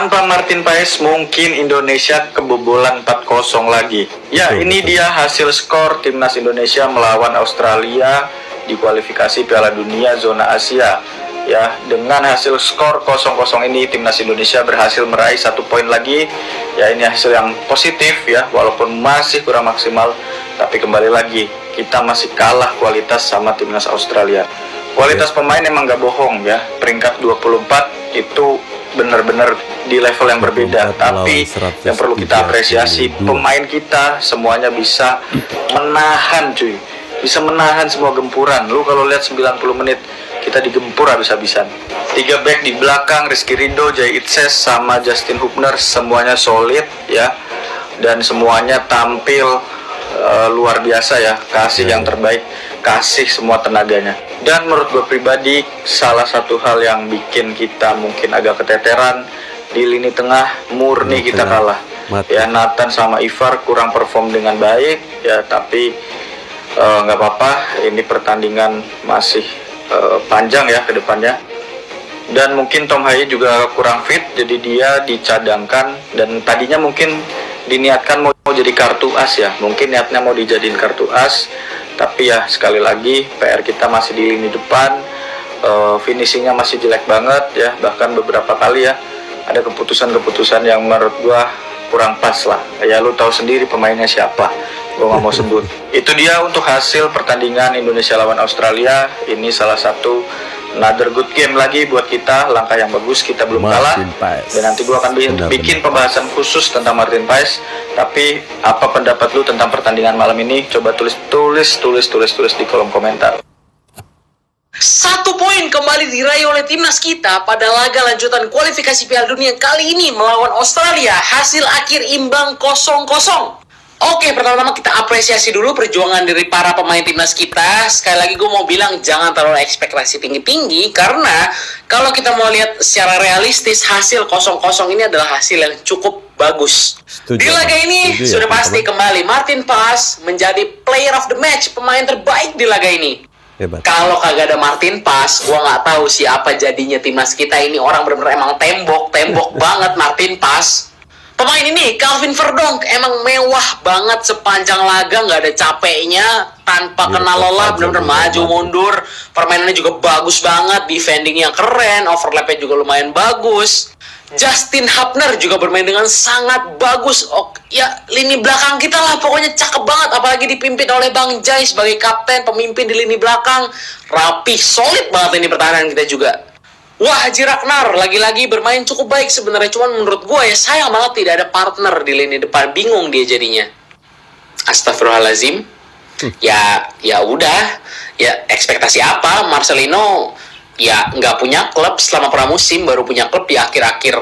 Tanpa Martin Paes mungkin Indonesia kebobolan 4-0 lagi. Ya, ini dia hasil skor timnas Indonesia melawan Australia di kualifikasi Piala Dunia zona Asia. Ya, dengan hasil skor 0-0 ini timnas Indonesia berhasil meraih 1 poin lagi. Ya, ini hasil yang positif ya, walaupun masih kurang maksimal, tapi kembali lagi kita masih kalah kualitas sama timnas Australia. Kualitas pemain emang gak bohong ya. Peringkat 24 itu benar-benar di level yang berbeda, tapi yang perlu kita apresiasi pemain kita semuanya bisa menahan bisa menahan semua gempuran. Lu kalau lihat 90 menit kita digempur habis-habisan. 3 back di belakang, Rizky Ridho, Jai Itses sama Justin Hubner semuanya solid ya, dan semuanya tampil luar biasa ya, kasih yang terbaik, kasih semua tenaganya. Dan menurut gue pribadi, salah satu hal yang bikin kita mungkin agak keteteran di lini tengah, murni kita kalah. Ya, Nathan sama Ivar kurang perform dengan baik ya, tapi nggak apa-apa, ini pertandingan masih panjang ya ke depannya. Dan mungkin Tom Haye juga kurang fit, jadi dia dicadangkan, dan tadinya mungkin diniatkan mau jadi kartu as ya, mungkin niatnya mau dijadiin kartu as, tapi ya sekali lagi PR kita masih di lini depan, finishingnya masih jelek banget ya, bahkan beberapa kali ya ada keputusan-keputusan yang menurut gua kurang pas lah. Ya lu tahu sendiri pemainnya siapa, gua nggak mau sebut. Itu dia untuk hasil pertandingan Indonesia lawan Australia. Ini salah satu another good game lagi buat kita, langkah yang bagus, kita belum kalah. Dan nanti gua akan bikin pembahasan khusus tentang Martin Paes. Tapi apa pendapat lu tentang pertandingan malam ini? Coba tulis di kolom komentar. 1 poin kembali diraih oleh timnas kita pada laga lanjutan kualifikasi Piala Dunia kali ini melawan Australia. Hasil akhir imbang 0-0. Oke, pertama-tama kita apresiasi dulu perjuangan dari para pemain timnas kita. Sekali lagi gue mau bilang jangan terlalu ekspektasi tinggi-tinggi, karena kalau kita mau lihat secara realistis, hasil 0-0 ini adalah hasil yang cukup bagus. Di laga ini sudah pasti kembali Martin Paes menjadi player of the match, pemain terbaik di laga ini. Kalau kagak ada Martin Paes, gue nggak tahu siapa jadinya timnas kita ini. Orang bener-bener emang tembok banget Martin Paes. Pemain ini, Calvin Verdonk, emang mewah banget sepanjang laga, nggak ada capeknya, tanpa kena lelah, bener-bener maju mundur. Permainannya juga bagus banget, defendingnya keren, overlapnya juga lumayan bagus. Justin Hubner juga bermain dengan sangat bagus. Ya, lini belakang kita lah pokoknya cakep banget, apalagi dipimpin oleh Bang Jai sebagai kapten, pemimpin di lini belakang. Rapih, solid banget ini pertahanan kita juga. Wah, Haji Ragnar lagi-lagi bermain cukup baik sebenarnya, cuman menurut gue ya sayang banget tidak ada partner di lini depan, bingung dia jadinya. Astagfirullahalazim. Ya udah, ya ekspektasi apa? Marcelino ya nggak punya klub selama pramusim, baru punya klub di akhir-akhir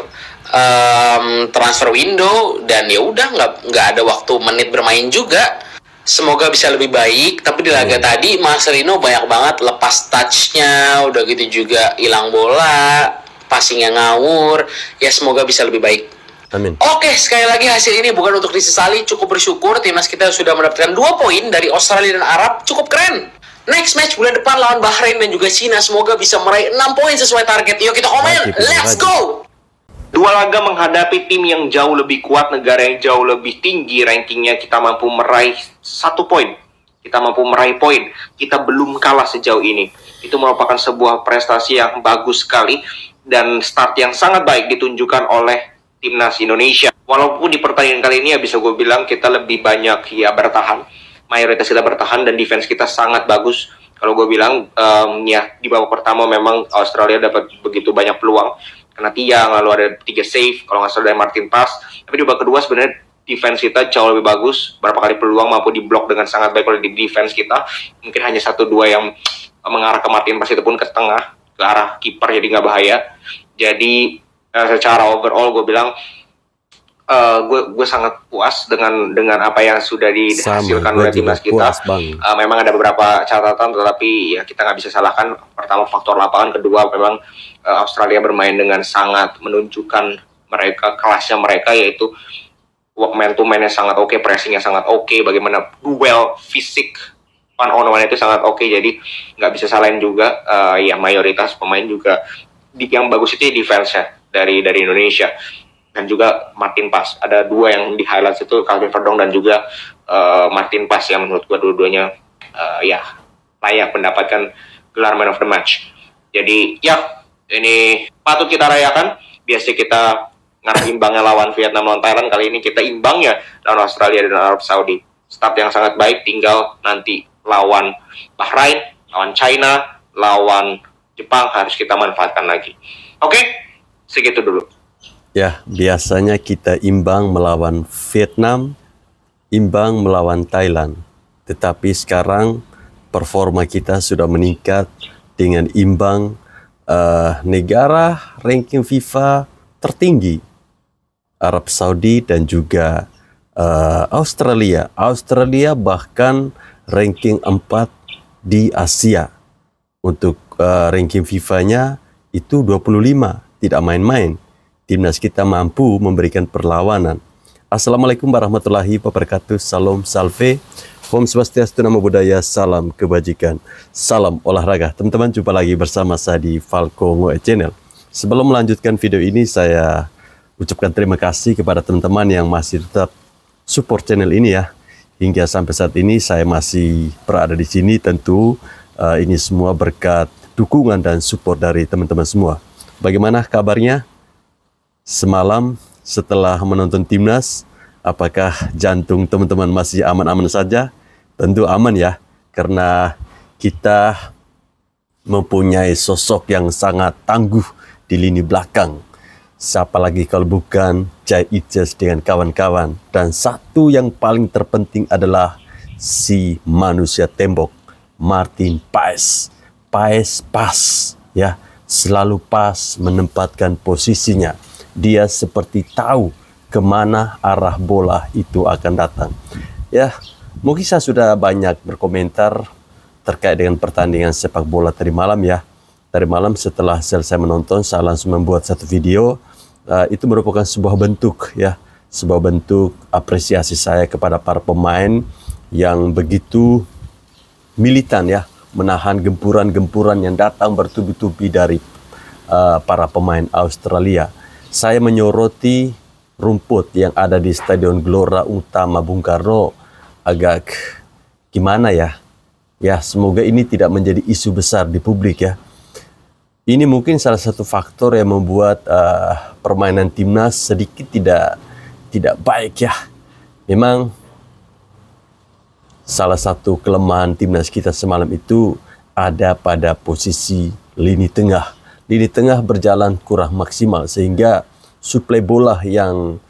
transfer window, dan ya udah nggak ada waktu menit bermain juga. Semoga bisa lebih baik, tapi di laga tadi Marcelino banyak banget lepas touch-nya, udah gitu juga hilang bola, passing-nya ngawur. Ya semoga bisa lebih baik. Amin. Oke, sekali lagi hasil ini bukan untuk disesali, cukup bersyukur timnas kita sudah mendapatkan 2 poin dari Australia dan Arab, cukup keren. Next match bulan depan lawan Bahrain dan juga Cina, semoga bisa meraih 6 poin sesuai target. Yuk kita komen, let's go! 2 laga menghadapi tim yang jauh lebih kuat, negara yang jauh lebih tinggi rankingnya, kita mampu meraih 1 poin. Kita mampu meraih poin. Kita belum kalah sejauh ini. Itu merupakan sebuah prestasi yang bagus sekali, dan start yang sangat baik ditunjukkan oleh timnas Indonesia. Walaupun di pertandingan kali ini ya bisa gue bilang kita lebih banyak ya bertahan. Mayoritas kita bertahan dan defense kita sangat bagus. Kalau gue bilang ya di babak pertama memang Australia dapat begitu banyak peluang. kena tiang, lalu ada 3 save kalau nggak salah dari Martin Paes. Tapi di babak kedua sebenarnya defense kita jauh lebih bagus, berapa kali peluang mampu diblok dengan sangat baik oleh defense kita. Mungkin hanya 1-2 yang mengarah ke Martin Paes, itu pun ke tengah, ke arah kiper, jadi nggak bahaya. Jadi secara overall gue bilang gue sangat puas dengan apa yang sudah dihasilkan oleh timnas kita. Memang ada beberapa catatan, tetapi ya kita nggak bisa salahkan. Pertama faktor lapangan, kedua memang Australia bermain dengan sangat menunjukkan kelasnya mereka, yaitu man to man-nya sangat oke, pressing-nya sangat oke, bagaimana duel fisik one on one itu sangat oke. Jadi nggak bisa salahin juga ya mayoritas pemain juga yang bagus itu defense-nya dari Indonesia. Dan juga Martin Paes, ada 2 yang di highlight itu, Calvin Verdong dan juga Martin Paes, yang menurut gue dua-duanya ya layak mendapatkan gelar man of the match. Jadi ya ini patut kita rayakan. Biasanya kita ngarep imbangnya lawan Vietnam, lawan Thailand, kali ini kita imbangnya lawan Australia dan Arab Saudi. Start yang sangat baik, tinggal nanti lawan Bahrain, lawan China, lawan Jepang harus kita manfaatkan lagi. Oke, segitu dulu. Ya, biasanya kita imbang melawan Vietnam, imbang melawan Thailand. Tetapi sekarang performa kita sudah meningkat dengan imbang negara ranking FIFA tertinggi, Arab Saudi dan juga Australia. Australia bahkan ranking 4 di Asia. Untuk ranking FIFA-nya itu 25, tidak main-main. Timnas kita mampu memberikan perlawanan. Assalamualaikum warahmatullahi wabarakatuh. Salam salve. Om Swastiastu, Namo Buddhaya, salam kebajikan, salam olahraga. Teman-teman, jumpa lagi bersama saya di Falco Ngoe Channel. Sebelum melanjutkan video ini, saya ucapkan terima kasih kepada teman-teman yang masih tetap support channel ini ya. Hingga sampai saat ini saya masih berada di sini. Tentu ini semua berkat dukungan dan support dari teman-teman semua. Bagaimana kabarnya? Semalam setelah menonton timnas, apakah jantung teman-teman masih aman-aman saja? Tentu aman ya, karena kita mempunyai sosok yang sangat tangguh di lini belakang. Siapa lagi kalau bukan Jai Ijes dengan kawan-kawan. Dan satu yang paling terpenting adalah si manusia tembok, Martin Paes. Paes pas ya, selalu pas menempatkan posisinya. Dia seperti tahu kemana arah bola itu akan datang. Ya, mungkin saya sudah banyak berkomentar terkait dengan pertandingan sepak bola tadi malam ya. Tadi malam setelah selesai menonton, saya langsung membuat satu video. Itu merupakan sebuah bentuk ya, sebuah bentuk apresiasi saya kepada para pemain yang begitu militan ya, menahan gempuran-gempuran yang datang bertubi-tubi dari para pemain Australia. Saya menyoroti rumput yang ada di Stadion Gelora Utama Bung Karno agak gimana ya. Ya, semoga ini tidak menjadi isu besar di publik ya. Ini mungkin salah satu faktor yang membuat permainan timnas sedikit tidak baik ya. Memang salah satu kelemahan timnas kita semalam itu ada pada posisi lini tengah. Lini tengah berjalan kurang maksimal sehingga suplai bola yang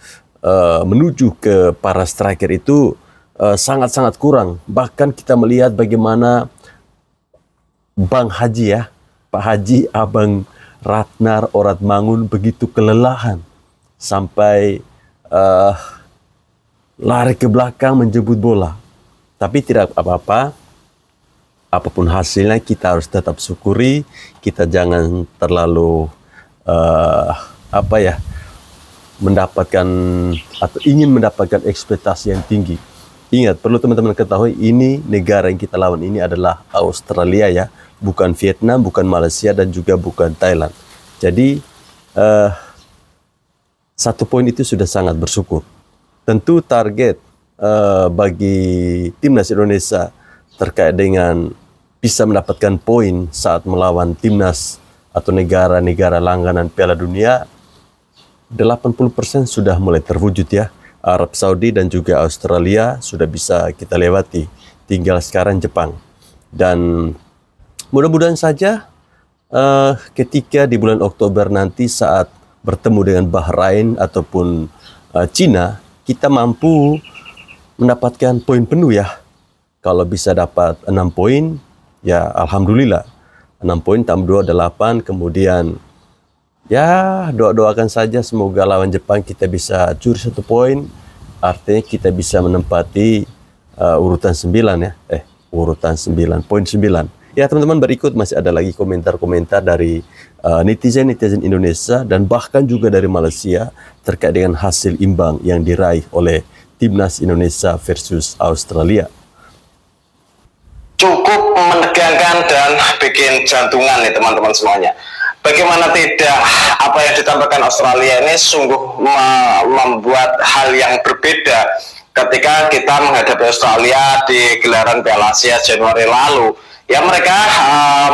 menuju ke para striker itu sangat-sangat kurang. Bahkan kita melihat bagaimana Bang Haji ya, Pak Haji, Abang Ratnar Oratmangun begitu kelelahan sampai lari ke belakang menjemput bola. Tapi tidak apa-apa. Apapun hasilnya kita harus tetap syukuri, kita jangan terlalu mendapatkan atau ingin mendapatkan ekspektasi yang tinggi. Ingat, perlu teman-teman ketahui, ini negara yang kita lawan ini adalah Australia ya, bukan Vietnam, bukan Malaysia dan juga bukan Thailand. Jadi 1 poin itu sudah sangat bersyukur. Tentu target bagi timnas Indonesia terkait dengan bisa mendapatkan poin saat melawan timnas atau negara-negara langganan Piala Dunia, 80% sudah mulai terwujud ya. Arab Saudi dan juga Australia sudah bisa kita lewati. Tinggal sekarang Jepang. Dan mudah-mudahan saja ketika di bulan Oktober nanti saat bertemu dengan Bahrain ataupun Cina, kita mampu mendapatkan poin penuh ya. Kalau bisa dapat 6 poin, ya alhamdulillah. 6 poin tambah 2, 8, kemudian ya doakan saja semoga lawan Jepang kita bisa curi 1 poin. Artinya kita bisa menempati urutan 9 ya. Urutan 9, poin 9. Ya teman-teman, berikut masih ada lagi komentar-komentar dari netizen-netizen Indonesia dan bahkan juga dari Malaysia terkait dengan hasil imbang yang diraih oleh Timnas Indonesia versus Australia. Cukup menegangkan dan bikin jantungan nih teman-teman semuanya. Bagaimana tidak, apa yang ditampilkan Australia ini sungguh membuat hal yang berbeda ketika kita menghadapi Australia di gelaran Piala Asia Januari lalu. Ya mereka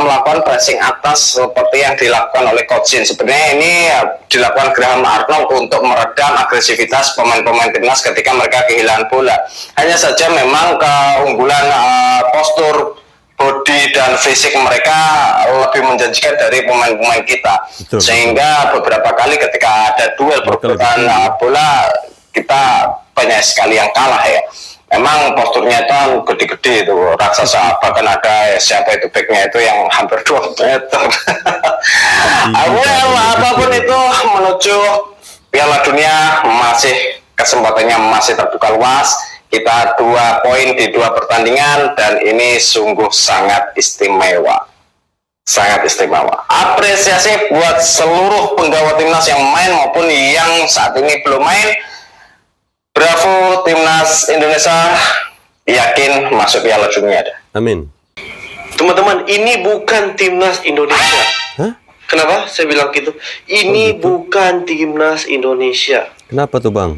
melakukan pressing atas seperti yang dilakukan oleh Coach Shin. Sebenarnya ini dilakukan Graham Arnold untuk meredam agresivitas pemain-pemain timnas ketika mereka kehilangan bola. Hanya saja memang keunggulan postur, body dan fisik mereka lebih menjanjikan dari pemain-pemain kita. Betul. Sehingga beberapa kali ketika ada duel perebutan bola, kita banyak sekali yang kalah ya. Memang posturnya itu gede-gede itu, raksasa, bahkan ada siapa itu backnya itu yang hampir 2 meter. Apapun itu, menuju Piala Dunia masih kesempatannya masih terbuka luas. Kita 2 poin di 2 pertandingan dan ini sungguh sangat istimewa. Sangat istimewa. Apresiasi buat seluruh penggawa timnas yang main maupun yang saat ini belum main. Bravo Timnas Indonesia, yakin masuk Piala Dunia. Amin. Teman-teman, ini bukan Timnas Indonesia. Hah? Kenapa saya bilang gitu? Ini bukan Timnas Indonesia. Kenapa tuh Bang?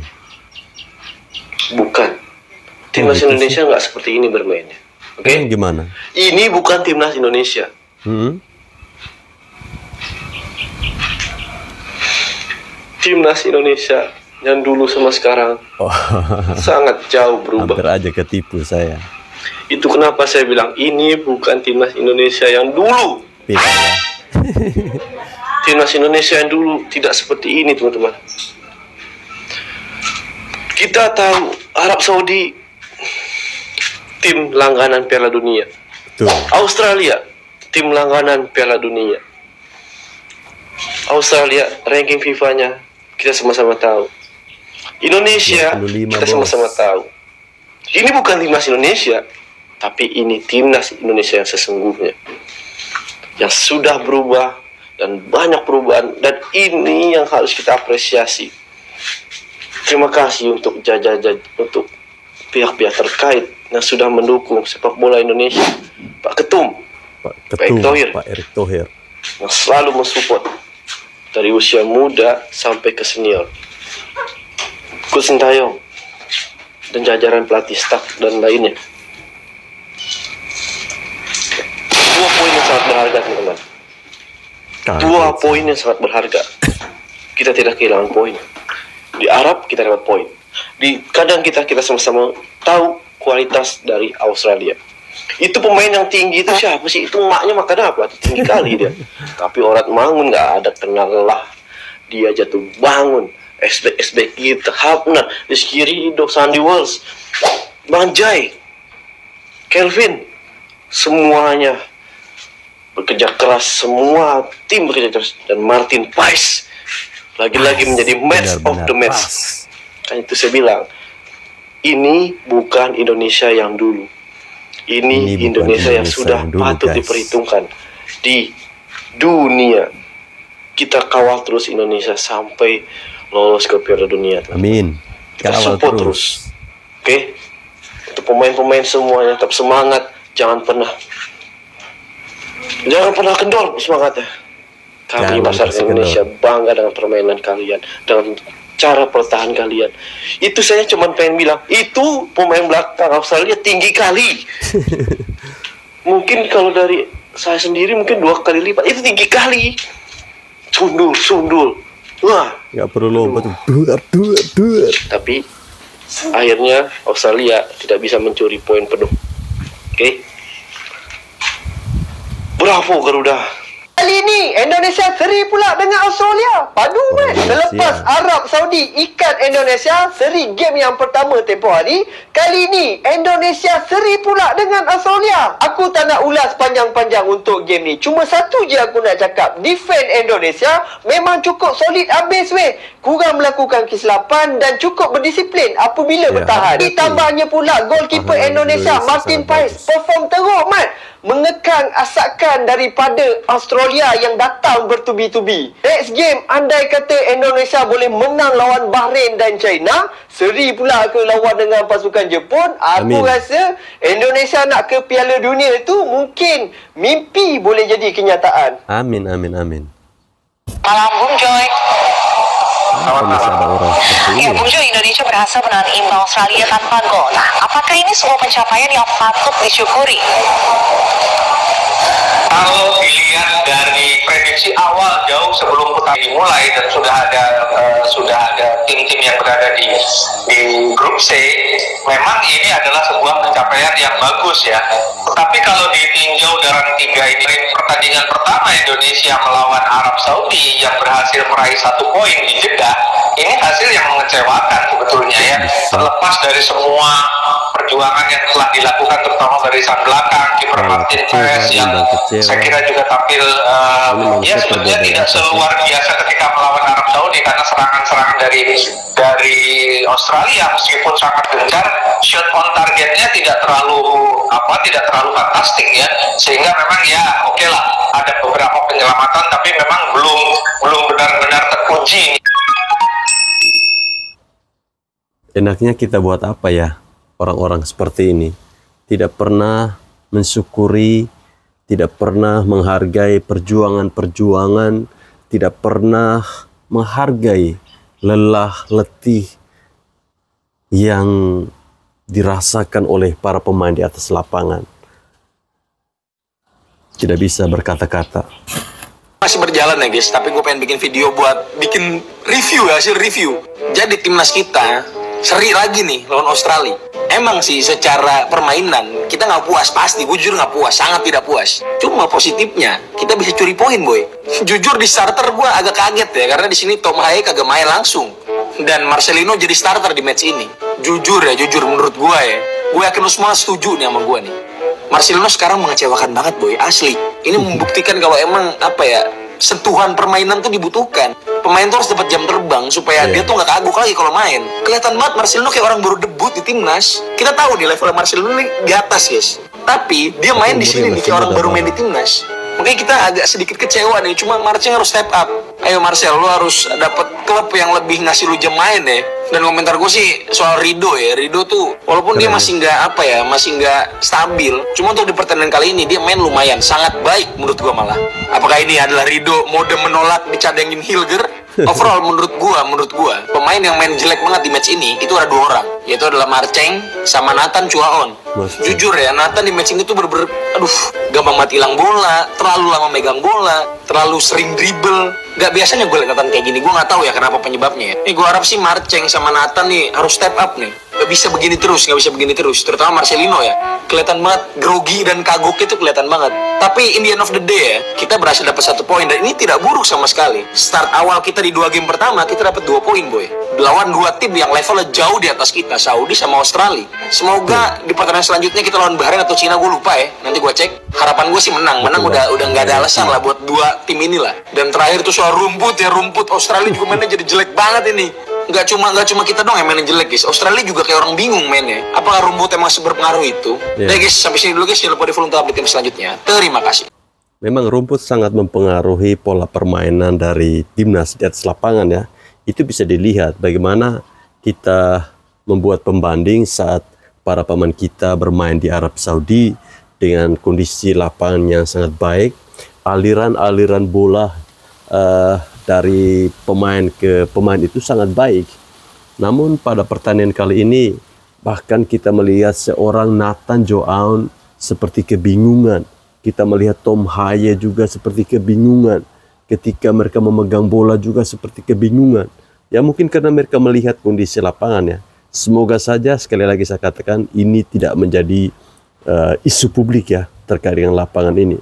Bukan. Timnas Indonesia nggak seperti ini bermainnya. Oke? Gimana? Ini bukan Timnas Indonesia. Timnas Indonesia yang dulu sama sekarang sangat jauh berubah. Hampir aja ketipu saya. Itu kenapa saya bilang ini bukan Timnas Indonesia yang dulu. Beda ya. Timnas Indonesia yang dulu tidak seperti ini teman-teman. Kita tahu Arab Saudi tim langganan Piala Dunia. Betul. Australia tim langganan Piala Dunia. Australia ranking FIFA-nya kita sama-sama tahu. Indonesia kita sama-sama tahu. Ini bukan timnas Indonesia, tapi ini timnas Indonesia yang sesungguhnya, yang sudah berubah dan banyak perubahan, dan ini yang harus kita apresiasi. Terima kasih untuk untuk pihak-pihak terkait yang sudah mendukung sepak bola Indonesia. Pak Ketum, Pak Erick Thohir yang selalu mensupport dari usia muda sampai ke senior. Coach Sintayong dan jajaran pelatih, staf dan lainnya. 2 poin yang sangat berharga teman-teman. 2 poin yang sangat berharga. Kita tidak kehilangan poin. Di Arab kita dapat poin. Kadang kita sama-sama tahu kualitas dari Australia. Itu pemain yang tinggi itu siapa sih? Itu maknya makan apa? Tinggi kali dia. Tapi Orat Mangun nggak ada kenal lah. Dia jatuh bangun. SB kita, Hapner, Rizky Ridho, Sandy Walsh, Bang Jai, Kelvin, semuanya bekerja keras, semua tim bekerja keras, dan Martin Pais lagi-lagi menjadi match of the match. Kan itu saya bilang, ini bukan Indonesia yang dulu. Ini Indonesia yang sudah patut diperhitungkan di dunia. Kita kawal terus Indonesia sampai lolos ke Piala Dunia. Amin. Kita support terus. Oke? Untuk pemain-pemain semuanya tetap semangat, jangan pernah kendor semangatnya. Kami masyarakat Indonesia bangga dengan permainan kalian, dengan cara pertahanan kalian. Itu saya cuma pengen bilang, itu pemain belakang Australia tinggi kali. Mungkin kalau dari saya sendiri mungkin 2 kali lipat. Itu tinggi kali. Sundul. Wah, nggak perlu lompat tuh. Tapi akhirnya Australia tidak bisa mencuri poin penuh. Oke? Bravo Garuda. Kali ini Indonesia seri pula dengan Australia. Padu kan? Selepas Arab Saudi ikat Indonesia seri game yang pertama tempoh hari, kali ini Indonesia seri pula dengan Australia. Aku tak nak ulas panjang-panjang untuk game ni. Cuma satu je aku nak cakap. Defend Indonesia memang cukup solid habis weh. Kurang melakukan kesilapan dan cukup berdisiplin apabila bertahan. Ditambahnya pula goalkeeper Indonesia Martin Paes perform teruk mat, mengekang asakan daripada Australia yang datang bertubi-tubi. Next game, andai kata Indonesia boleh menang lawan Bahrain dan China, seri pula ke lawan dengan pasukan Jepun, aku rasa Indonesia nak ke Piala Dunia itu mungkin mimpi boleh jadi kenyataan. Amin, amin, amin. Malam Bung Joy. Ya, Bung Joy, Indonesia berhasil menahan imbang Australia tanpa gol. Nah, apakah ini sebuah pencapaian yang patut disyukuri? Kalau dilihat dari prediksi awal jauh sebelum pertandingan dimulai dan sudah ada tim-tim yang berada di grup C, memang ini adalah sebuah pencapaian yang bagus ya. Tetapi kalau ditinjau dalam 3 ini, pertandingan pertama Indonesia melawan Arab Saudi yang berhasil meraih 1 poin di Jeddah, ini hasil yang mengecewakan sebetulnya ya. Terlepas dari semua perjuangan yang telah dilakukan terutama dari sang belakang kiper Martin Paes yang saya kira juga tampil ya sebetulnya tidak seluar biasa ketika melawan Arab Saudi, karena serangan-serangan dari Australia meskipun sangat gencar, shot on targetnya tidak terlalu fantastik ya, sehingga memang ya oke lah ada beberapa penyelamatan tapi memang belum benar-benar terpuji. Enaknya kita buat apa ya? Orang-orang seperti ini tidak pernah mensyukuri, tidak pernah menghargai perjuangan-perjuangan, tidak pernah menghargai lelah letih yang dirasakan oleh para pemain di atas lapangan. Tidak bisa berkata-kata. Masih berjalan ya guys, tapi gue pengen bikin video buat bikin review, hasil review. Jadi timnas kita seri lagi nih lawan Australia. Emang sih secara permainan kita nggak puas, pasti gue jujur nggak puas, sangat tidak puas. Cuma positifnya kita bisa curi poin boy. Jujur di starter gue agak kaget ya, karena di sini Tom Haye kagak main langsung dan Marcelino jadi starter di match ini. Jujur menurut gue ya, gue yakin lu semua setuju nih sama gue nih. Marcelino sekarang mengecewakan banget boy, asli. Ini membuktikan kalau emang apa ya, sentuhan permainan tuh dibutuhkan. Pemain tuh harus dapat jam terbang supaya dia tuh nggak kagok lagi kalau main. Kelihatan banget Marcelino kayak orang baru debut di timnas. Kita tahu nih level Marcelino nih di atas guys, tapi dia main di sini nih kayak orang baru main di timnas. Makanya kita agak sedikit kecewa nih. Cuma Marcel harus step up. Ayo Marcel, lu harus dapat klub yang lebih ngasih lu jam main ya. Dan komentar gue sih soal Rido ya. Rido tuh walaupun dia masih masih nggak stabil, cuma untuk di pertandingan kali ini dia main lumayan, sangat baik menurut gue malah. Apakah ini adalah Rido mode menolak dicadangin Hilger? Overall menurut gua pemain yang main jelek banget di match ini itu ada 2 orang, yaitu adalah Marceng sama Nathan Chuaon. Jujur ya, Nathan di match ini tuh bener-bener gampang mati hilang bola, terlalu lama megang bola, terlalu sering dribble. Gak biasanya gue liat Nathan kayak gini, gue gak tahu ya kenapa penyebabnya ya. Nih gue harap sih Marceng sama Nathan nih harus step up nih. Gak bisa begini terus, terutama Marcelino ya. Kelihatan banget grogi dan kagok itu kelihatan banget. Tapi in the end of the day ya, kita berhasil dapat 1 poin dan ini tidak buruk sama sekali. Start awal kita di 2 game pertama kita dapat 2 poin boy. Lawan 2 tim yang levelnya jauh di atas kita, Saudi sama Australia. Semoga di pertandingan selanjutnya kita lawan Bahrain atau Cina, gue lupa ya. Nanti gue cek. Harapan gue sih menang udah nggak ada alasan lah buat 2 tim inilah. Dan terakhir itu soal rumput Australia juga mainnya jadi jelek banget ini. Nggak cuma kita dong yang mainnya jelek guys. Australia juga kayak orang bingung mainnya. Apakah rumput emang seberpengaruh itu? Nah guys, sampai sini dulu guys. Jangan lupa di follow untuk update tim selanjutnya. Terima kasih. Memang rumput sangat mempengaruhi pola permainan dari timnas di atas lapangan ya. Itu bisa dilihat bagaimana kita membuat pembanding saat para pemain kita bermain di Arab Saudi dengan kondisi lapangan yang sangat baik. Aliran bola dari pemain ke pemain itu sangat baik. Namun pada pertandingan kali ini bahkan kita melihat seorang Nathan Chuaon seperti kebingungan. Kita melihat Tom Haye juga seperti kebingungan. Ketika mereka memegang bola juga seperti kebingungan. Ya mungkin karena mereka melihat kondisi lapangan ya. Semoga saja sekali lagi saya katakan ini tidak menjadi isu publik ya terkait dengan lapangan ini.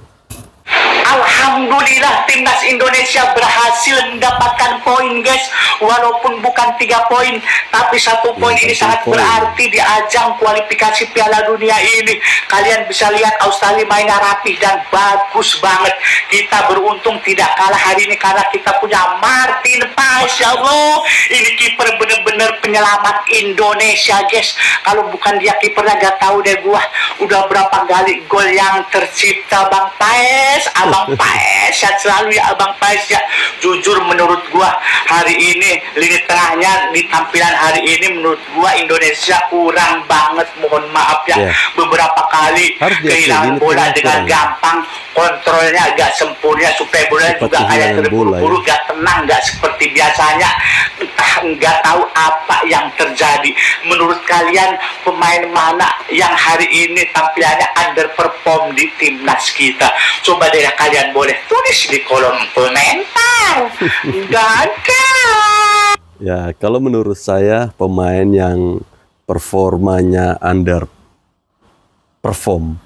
Alhamdulillah Indonesia berhasil mendapatkan poin guys, walaupun bukan 3 poin tapi 1 poin ini sangat berarti di ajang kualifikasi Piala Dunia ini. Kalian bisa lihat Australia mainnya rapih dan bagus banget. Kita beruntung tidak kalah hari ini karena kita punya Martin Paes. Ya Allah, ini kiper bener-bener penyelamat Indonesia guys. Kalau bukan dia kipernya gak tahu deh gua udah berapa kali gol yang tercipta. Bang Paes, Abang Paes, sehat selalu ya Abang Paes ya. Jujur menurut gua hari ini lini tengahnya di tampilan hari ini menurut gua Indonesia kurang banget, mohon maaf ya. Beberapa kali kehilangan bola dengan gampang, kontrolnya agak sempurna supaya bola juga kayak terburu-buru, gak tenang, gak seperti biasanya. Entah nggak tahu apa yang terjadi. Menurut kalian pemain mana yang hari ini tampilannya underperform di timnas kita? Coba deh kalian boleh tulis di kolom komentar. Gagal. Ya, kalau menurut saya pemain yang performanya underperform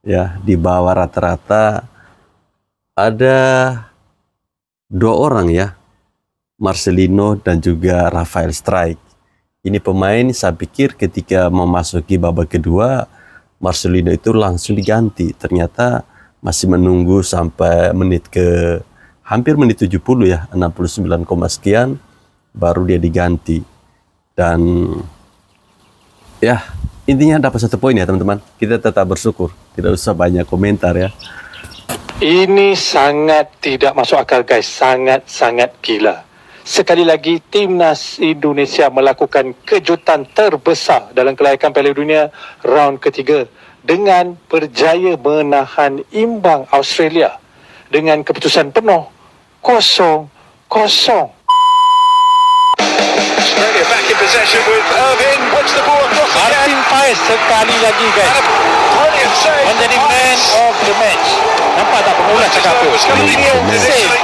ya, di bawah rata-rata ada 2 orang ya, Marcelino dan juga Rafael Strijk. Ini pemain saya pikir ketika memasuki babak kedua Marcelino itu langsung diganti. Ternyata masih menunggu sampai hampir menit 70 ya, 69, sekian baru dia diganti. Dan ya intinya dapat 1 poin ya teman-teman. Kita tetap bersyukur, tidak usah banyak komentar ya. Ini sangat tidak masuk akal guys, sangat gila. Sekali lagi timnas Indonesia melakukan kejutan terbesar dalam kelayakan Piala Dunia round ketiga dengan berjaya menahan imbang Australia dengan keputusan penuh 0-0. Martin Paes sekali lagi guys menjadi man of the match. Nampak tak pengulas cakap tu? Save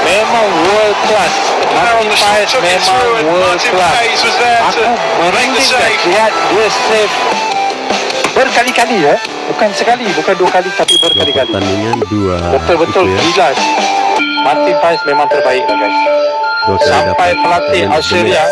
memang world class. Martin Paes memang world class. Aku merinding guys lihat dia save berkali-kali ya, bukan sekali, bukan 2 kali tapi berkali-kali. Pertandingan 2. Betul-betul gila. Martin Paes memang terbaik lah guys. Sampai pelatih Australia.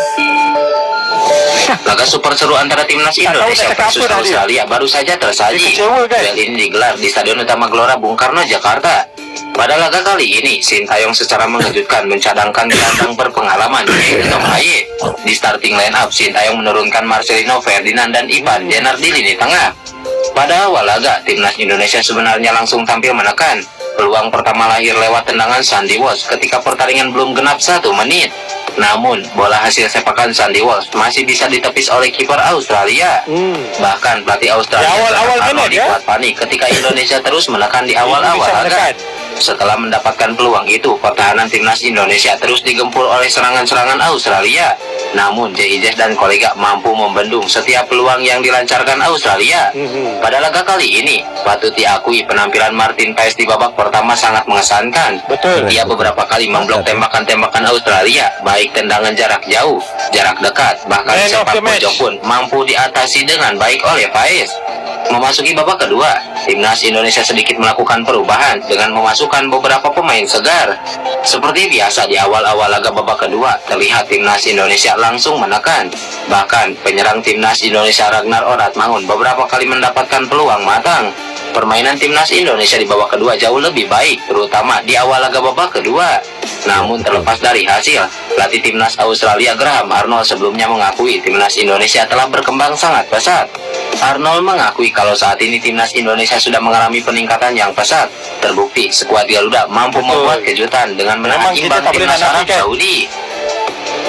Laga super seru antara timnas Indonesia versus Australia baru saja tersaji. Duel ini digelar di Stadion Utama Gelora Bung Karno, Jakarta. Pada laga kali ini, Sintayong secara mengejutkan mencadangkan gelandang berpengalaman yaitu Tom Haye. Di starting line up, Sintayong menurunkan Marcelino, Ferdinand, dan Ivan Denard di lini tengah. Pada awal laga, timnas Indonesia sebenarnya langsung tampil menekan. Peluang pertama lahir lewat tendangan Sandy Walsh ketika pertandingan belum genap 1 menit. Namun, bola hasil sepakan Sandy Walsh masih bisa ditepis oleh kiper Australia. Bahkan pelatih Australia dibuat panik ketika Indonesia terus menekan di awal-awal laga. Setelah mendapatkan peluang itu, pertahanan timnas Indonesia terus digempur oleh serangan-serangan Australia. Namun, JIJ dan kolega mampu membendung setiap peluang yang dilancarkan Australia. Pada laga kali ini, patut diakui penampilan Martin Paes di babak pertama sangat mengesankan. Ia beberapa kali memblok tembakan-tembakan Australia, baik tendangan jarak jauh, jarak dekat, bahkan sepak pojok pun mampu diatasi dengan baik oleh Paes. Memasuki babak kedua, timnas Indonesia sedikit melakukan perubahan dengan memasukkan beberapa pemain segar. Seperti biasa di awal-awal laga babak kedua, terlihat timnas Indonesia langsung menekan. Bahkan penyerang timnas Indonesia Ragnar Oratmangun beberapa kali mendapatkan peluang matang. Permainan timnas Indonesia di babak kedua jauh lebih baik, terutama di awal laga babak kedua. Namun terlepas dari hasil, pelatih timnas Australia Graham Arnold sebelumnya mengakui timnas Indonesia telah berkembang sangat pesat. Arnold mengakui kalau saat ini timnas Indonesia sudah mengalami peningkatan yang pesat. Terbukti skuad Garuda mampu membuat kejutan dengan menahan imbang timnas Arab Saudi.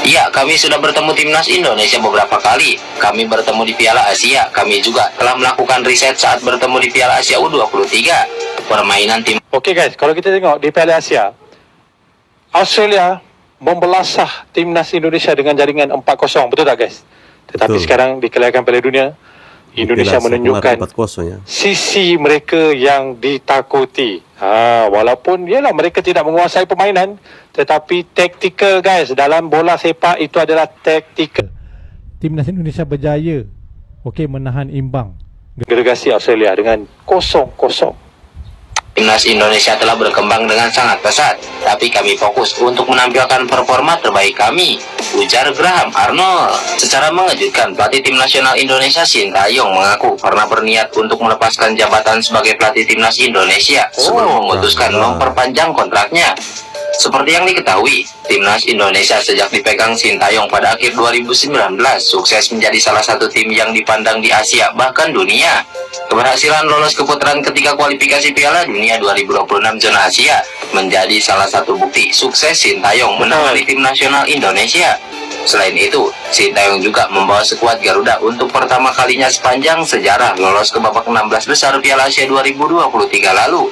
Ya, kami sudah bertemu timnas Indonesia beberapa kali. Kami bertemu di Piala Asia. Kami juga telah melakukan riset saat bertemu di Piala Asia U23. Permainan tim. Oke guys, kalau kita tengok di Piala Asia, Australia membelasah timnas Indonesia dengan jaringan 4-0, betul tak guys? Tetapi sekarang di kelayakan Piala Dunia, Indonesia menunjukkan sisi mereka yang ditakuti. Walaupun yalah mereka tidak menguasai permainan, tetapi taktikal guys, dalam bola sepak itu adalah taktikal. Timnas Indonesia berjaya menahan imbang delegasi Australia dengan 0-0. Timnas Indonesia telah berkembang dengan sangat pesat, tapi kami fokus untuk menampilkan performa terbaik kami, ujar Graham Arnold. Secara mengejutkan, pelatih tim nasional Indonesia Sintayong mengaku pernah berniat untuk melepaskan jabatan sebagai pelatih timnas Indonesia sebelum memutuskan memperpanjang kontraknya. Seperti yang diketahui, timnas Indonesia sejak dipegang Sintayong pada akhir 2019 sukses menjadi salah satu tim yang dipandang di Asia bahkan dunia. Keberhasilan lolos ke putaran ketiga kualifikasi Piala Dunia 2026 zona Asia menjadi salah satu bukti sukses Sintayong menangani tim nasional Indonesia. Selain itu, Sintayong juga membawa skuad Garuda untuk pertama kalinya sepanjang sejarah lolos ke babak 16 besar Piala Asia 2023 lalu.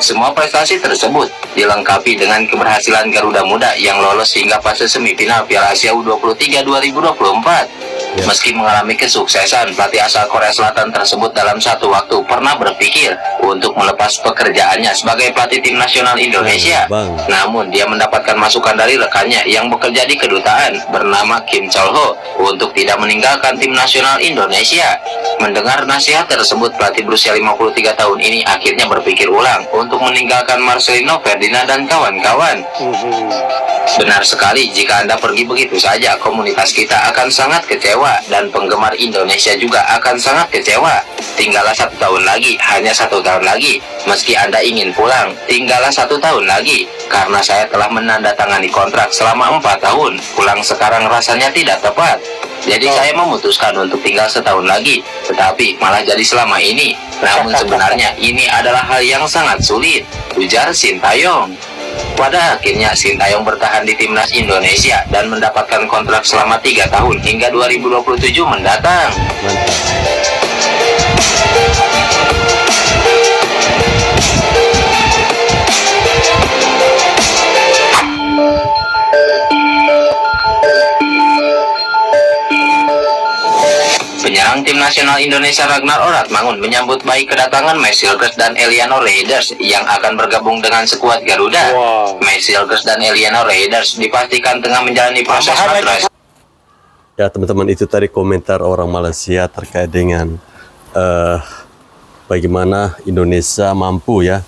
Semua prestasi tersebut dilengkapi dengan keberhasilan Garuda Muda yang lolos hingga fase semifinal Piala Asia U23 2024. Meski mengalami kesuksesan, pelatih asal Korea Selatan tersebut dalam satu waktu pernah berpikir untuk melepas pekerjaannya sebagai pelatih tim nasional Indonesia. Namun, dia mendapatkan masukan dari rekannya yang bekerja di kedutaan bernama Kim Chol Ho untuk tidak meninggalkan tim nasional Indonesia. Mendengar nasihat tersebut, pelatih berusia 53 tahun ini akhirnya berpikir ulang untuk meninggalkan Marcelino Ferdinand dan kawan-kawan. Benar sekali, jika Anda pergi begitu saja, komunitas kita akan sangat kecewa dan penggemar Indonesia juga akan sangat kecewa. Tinggallah 1 tahun lagi, hanya 1 tahun lagi. Meski Anda ingin pulang, tinggallah 1 tahun lagi. Karena saya telah menandatangani kontrak selama 4 tahun. Pulang sekarang rasanya tidak tepat. Jadi saya memutuskan untuk tinggal 1 tahun lagi, tetapi malah jadi selama ini. Namun sebenarnya ini adalah hal yang sangat sulit, ujar Sintayong. Pada akhirnya Sintayong bertahan di timnas Indonesia dan mendapatkan kontrak selama 3 tahun hingga 2027 mendatang. Penyerang tim nasional Indonesia Ragnar Oratmangun menyambut baik kedatangan Max Hilgers dan Eliano Reyders yang akan bergabung dengan skuad Garuda. Max Hilgers dan Eliano Reyders dipastikan tengah menjalani proses naturalisasi. Ya teman-teman, itu tadi komentar orang Malaysia terkait dengan bagaimana Indonesia mampu ya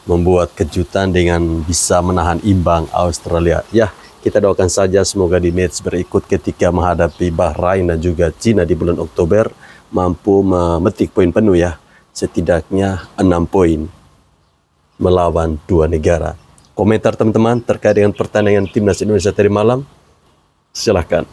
membuat kejutan dengan bisa menahan imbang Australia. Ya, kita doakan saja semoga di match berikut ketika menghadapi Bahrain dan juga Cina di bulan Oktober mampu memetik poin penuh ya. Setidaknya 6 poin melawan 2 negara. Komentar teman-teman terkait dengan pertandingan timnas Indonesia tadi malam, silahkan.